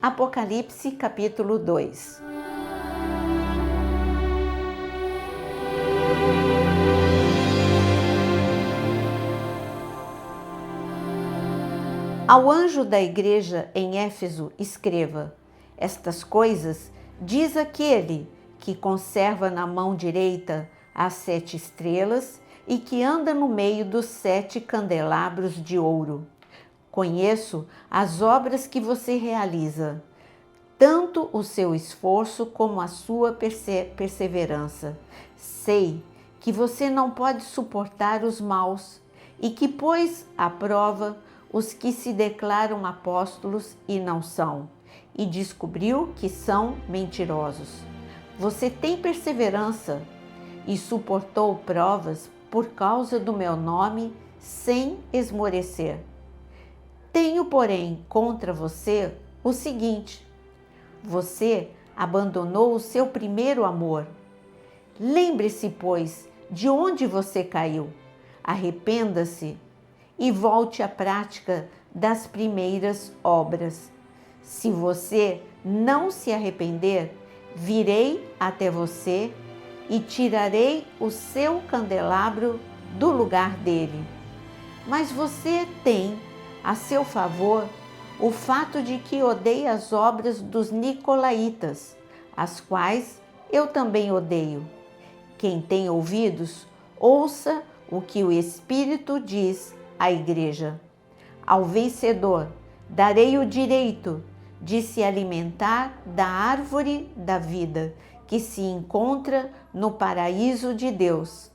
Apocalipse capítulo 2. Ao anjo da igreja em Éfeso escreva: estas coisas diz aquele que conserva na mão direita as 7 estrelas e que anda no meio dos 7 candelabros de ouro. Conheço as obras que você realiza, tanto o seu esforço como a sua perseverança. Sei que você não pode suportar os maus e que pôs à prova os que se declaram apóstolos e não são, e descobriu que são mentirosos. Você tem perseverança e suportou provas por causa do meu nome sem esmorecer. Tenho, porém, contra você o seguinte: você abandonou o seu primeiro amor. Lembre-se, pois, de onde você caiu. Arrependa-se e volte à prática das primeiras obras. Se você não se arrepender, virei até você e tirarei o seu candelabro do lugar dele. Mas você tem a seu favor o fato de que odeia as obras dos nicolaítas, as quais eu também odeio. Quem tem ouvidos, ouça o que o Espírito diz à igreja. Ao vencedor darei o direito de se alimentar da árvore da vida que se encontra no paraíso de Deus.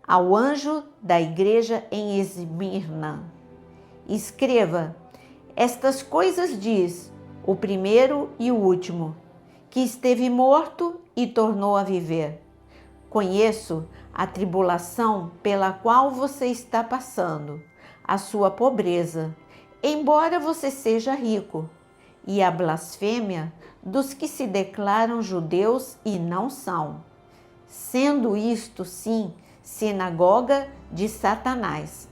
Ao anjo da igreja em Esmirna escreva: estas coisas diz o primeiro e o último, que esteve morto e tornou a viver. Conheço a tribulação pela qual você está passando, a sua pobreza, embora você seja rico, e a blasfêmia dos que se declaram judeus e não são, sendo isto, sim, sinagoga de Satanás.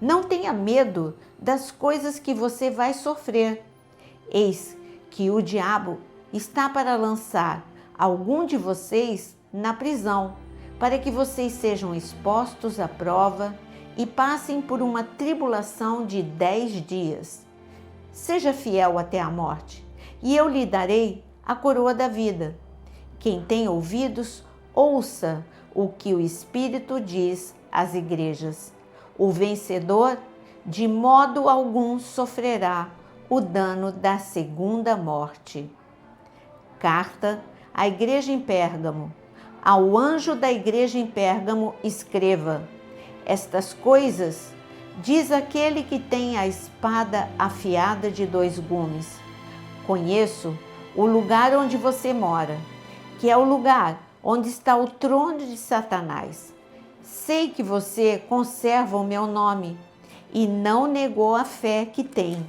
Não tenha medo das coisas que você vai sofrer. Eis que o diabo está para lançar algum de vocês na prisão, para que vocês sejam expostos à prova e passem por uma tribulação de 10 dias. Seja fiel até a morte, e eu lhe darei a coroa da vida. Quem tem ouvidos, ouça o que o Espírito diz às igrejas. O vencedor, de modo algum, sofrerá o dano da segunda morte. Carta à igreja em Pérgamo. Ao anjo da igreja em Pérgamo escreva: estas coisas diz aquele que tem a espada afiada de 2 gumes. Conheço o lugar onde você mora, que é o lugar onde está o trono de Satanás. Sei que você conserva o meu nome e não negou a fé que tem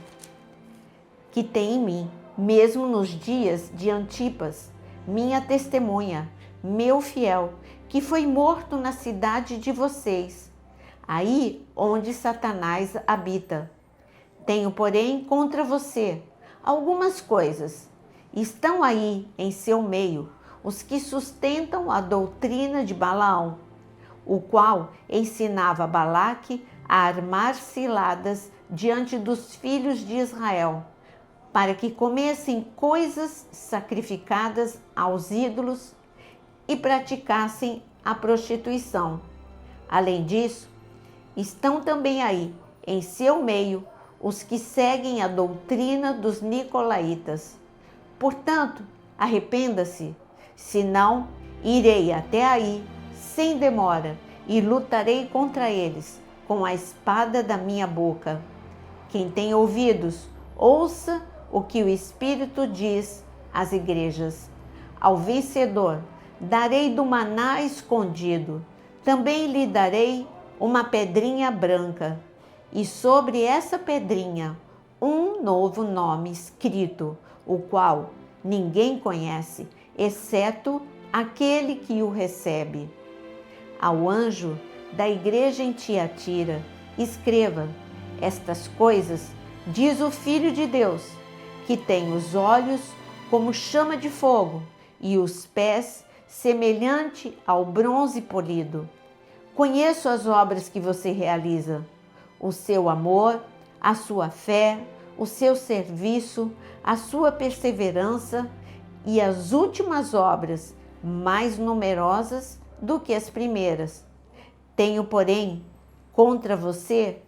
em mim, mesmo nos dias de Antipas, minha testemunha, meu fiel, que foi morto na cidade de vocês, aí onde Satanás habita. Tenho, porém, contra você algumas coisas. Estão aí em seu meio os que sustentam a doutrina de Balaão, o qual ensinava Balaque a armar ciladas diante dos filhos de Israel, para que comessem coisas sacrificadas aos ídolos e praticassem a prostituição. Além disso, estão também aí em seu meio os que seguem a doutrina dos nicolaítas. Portanto, arrependa-se, senão irei até aí sem demora e lutarei contra eles com a espada da minha boca. Quem tem ouvidos, ouça o que o Espírito diz às igrejas. Ao vencedor darei do maná escondido, também lhe darei uma pedrinha branca, e sobre essa pedrinha um novo nome escrito, o qual ninguém conhece, exceto aquele que o recebe. Ao anjo da igreja em Tiatira escreva: estas coisas diz o Filho de Deus, que tem os olhos como chama de fogo e os pés semelhante ao bronze polido. Conheço as obras que você realiza, o seu amor, a sua fé, o seu serviço, a sua perseverança e as últimas obras, mais numerosas do que as primeiras. Tenho, porém, contra você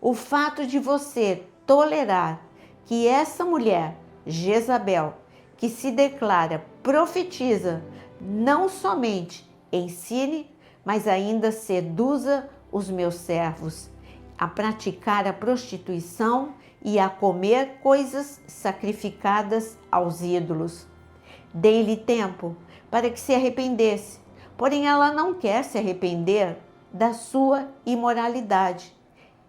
o fato de você tolerar que essa mulher, Jezabel, que se declara profetiza, não somente ensine, mas ainda seduza os meus servos a praticar a prostituição e a comer coisas sacrificadas aos ídolos. Dei-lhe tempo para que se arrependesse, porém ela não quer se arrepender da sua imoralidade.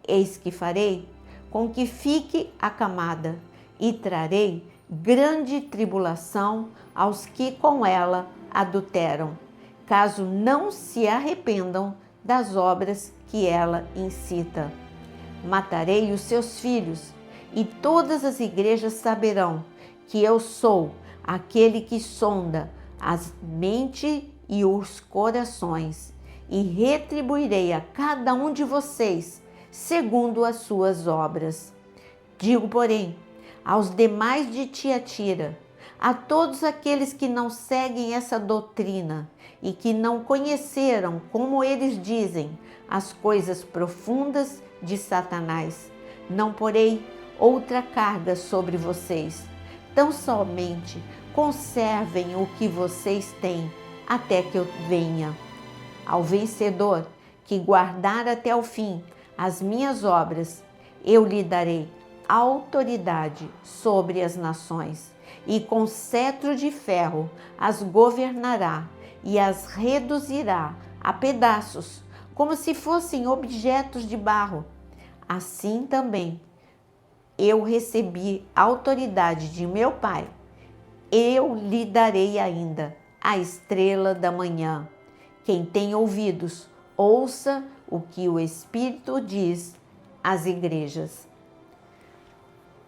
Eis que farei com que fique acamada e trarei grande tribulação aos que com ela adulteram, caso não se arrependam das obras que ela incita. Matarei os seus filhos, e todas as igrejas saberão que eu sou aquele que sonda as mentes e os corações, e retribuirei a cada um de vocês segundo as suas obras. Digo, porém, aos demais de Tiatira, a todos aqueles que não seguem essa doutrina e que não conheceram, como eles dizem, as coisas profundas de Satanás, não porei outra carga sobre vocês. Tão somente conservem o que vocês têm até que eu venha. Ao vencedor que guardar até o fim as minhas obras, eu lhe darei autoridade sobre as nações, e com cetro de ferro as governará e as reduzirá a pedaços, como se fossem objetos de barro. Assim também eu recebi autoridade de meu Pai. Eu lhe darei ainda a estrela da manhã. Quem tem ouvidos, ouça o que o Espírito diz às igrejas.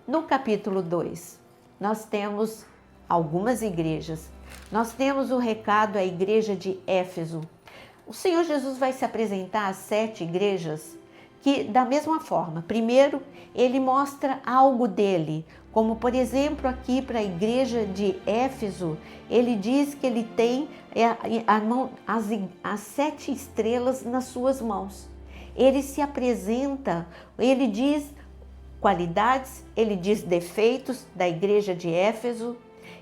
No capítulo 2, nós temos algumas igrejas. Nós temos o recado à igreja de Éfeso. O Senhor Jesus vai se apresentar às 7 igrejas que, da mesma forma, primeiro ele mostra algo dele, como por exemplo aqui para a igreja de Éfeso, ele diz que ele tem as 7 estrelas nas suas mãos. Ele se apresenta, ele diz qualidades, ele diz defeitos da igreja de Éfeso.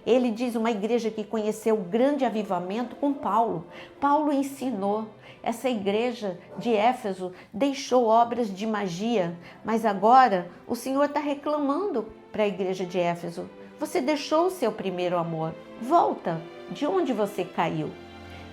Ele diz uma igreja que conheceu o grande avivamento com Paulo. Paulo ensinou. Essa igreja de Éfeso deixou obras de magia, mas agora o Senhor está reclamando para a igreja de Éfeso. Você deixou o seu primeiro amor. Volta de onde você caiu.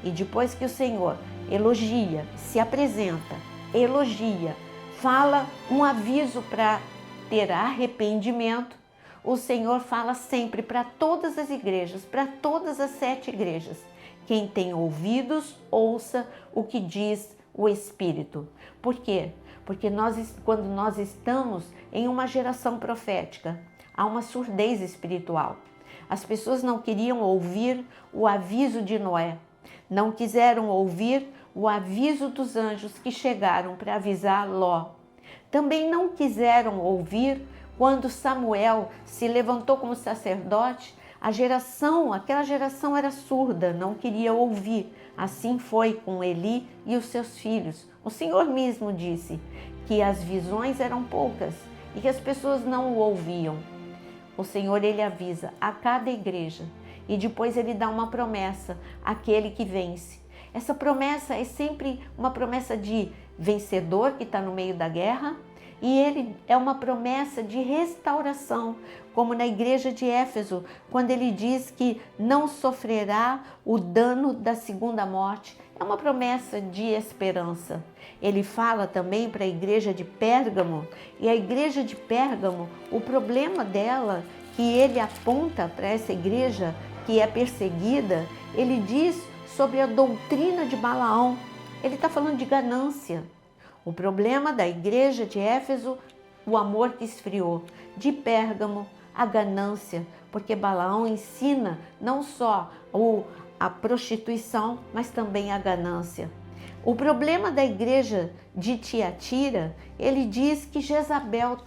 E depois que o Senhor elogia, se apresenta, elogia, fala um aviso para ter arrependimento, o Senhor fala sempre para todas as igrejas, para todas as 7 igrejas. Quem tem ouvidos, ouça o que diz o Espírito. Por quê? Porque quando nós estamos em uma geração profética, há uma surdez espiritual. As pessoas não queriam ouvir o aviso de Noé, não quiseram ouvir o aviso dos anjos que chegaram para avisar Ló. Também não quiseram ouvir quando Samuel se levantou como sacerdote. Aquela geração era surda, não queria ouvir. Assim foi com Eli e os seus filhos. O Senhor mesmo disse que as visões eram poucas e que as pessoas não o ouviam. O Senhor, ele avisa a cada igreja e depois ele dá uma promessa àquele que vence. Essa promessa é sempre uma promessa de vencedor que está no meio da guerra, e ele é uma promessa de restauração, como na igreja de Éfeso, quando ele diz que não sofrerá o dano da segunda morte. É uma promessa de esperança. Ele fala também para a igreja de Pérgamo, e a igreja de Pérgamo, o problema dela, que ele aponta para essa igreja que é perseguida, ele diz sobre a doutrina de Balaão. Ele está falando de ganância. O problema da igreja de Éfeso, o amor que esfriou. De Pérgamo, a ganância, porque Balaão ensina não só a prostituição, mas também a ganância. O problema da igreja de Tiatira, ele diz que Jezabel,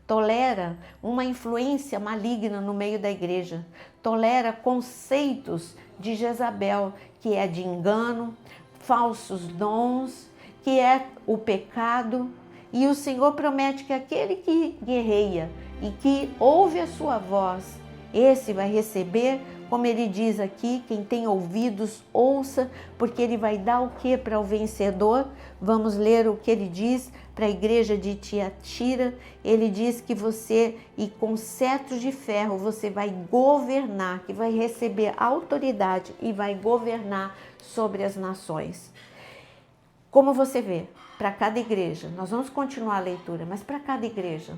tolera uma influência maligna no meio da igreja, tolera conceitos de Jezabel, que é de engano, falsos dons, que é o pecado. E o Senhor promete que aquele que guerreia e que ouve a sua voz, esse vai receber, como ele diz aqui, quem tem ouvidos, ouça, porque ele vai dar o que para o vencedor? Vamos ler o que ele diz para a igreja de Tiatira. Ele diz que você, e com cetros de ferro, você vai governar, que vai receber autoridade e vai governar sobre as nações. Como você vê, para cada igreja, nós vamos continuar a leitura, mas para cada igreja,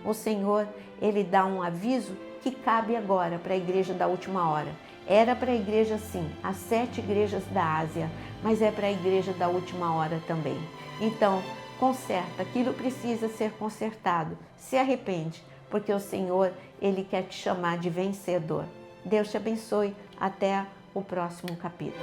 o Senhor, ele dá um aviso que cabe agora para a igreja da última hora. Era para a igreja sim, as 7 igrejas da Ásia, mas é para a igreja da última hora também. Então, conserta, aquilo precisa ser consertado, se arrepende, porque o Senhor, ele quer te chamar de vencedor. Deus te abençoe, até o próximo capítulo.